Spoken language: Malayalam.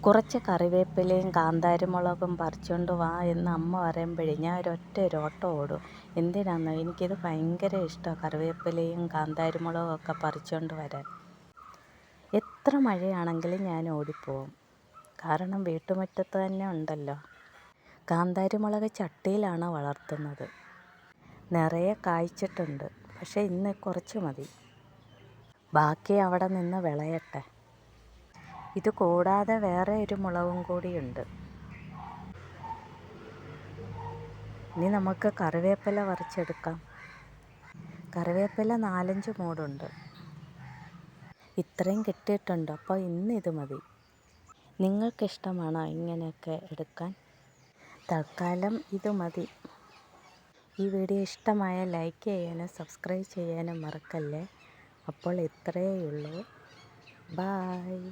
കുറച്ച് കറിവേപ്പിലയും കാന്താരിമുളകും പറിച്ചുകൊണ്ട് വാ എന്ന് അമ്മ പറയുമ്പോഴേ ഞാൻ ഒരു ഓട്ടം ഓടും. എന്തിനാണെന്നോ, എനിക്കിത് ഭയങ്കര ഇഷ്ടമാണ്, കറിവേപ്പിലയും കാന്താരിമുളകും ഒക്കെ പറിച്ചുകൊണ്ട് വരാൻ. എത്ര മഴയാണെങ്കിലും ഞാൻ ഓടിപ്പോവും. കാരണം വീട്ടുമുറ്റത്ത് തന്നെ ഉണ്ടല്ലോ. കാന്താരിമുളക് ചട്ടിയിലാണ് വളർത്തുന്നത്. നിറയെ കായ്ച്ചിട്ടുണ്ട്. പക്ഷേ ഇന്ന് കുറച്ച് മതി, ബാക്കി അവിടെ നിന്ന് വിളയട്ടെ. ഇത് കൂടാതെ വേറെ ഒരു മുളകും കൂടിയുണ്ട്. ഇനി നമുക്ക് കറിവേപ്പില പറിച്ചെടുക്കാം. കറിവേപ്പില 4-5 മൂടുണ്ട്. ഇത്രയും കിട്ടിയിട്ടുണ്ട്. അപ്പോൾ ഇന്ന് ഇത് മതി. നിങ്ങൾക്കിഷ്ടമാണോ ഇങ്ങനെയൊക്കെ എടുക്കാൻ? തൽക്കാലം ഇത് മതി. ഈ വീഡിയോ ഇഷ്ടമായ ലൈക്ക് ചെയ്യാനും സബ്സ്ക്രൈബ് ചെയ്യാനും മറക്കല്ലേ. അപ്പോൾ ഇത്രയേ ഉള്ളൂ. ബായ്.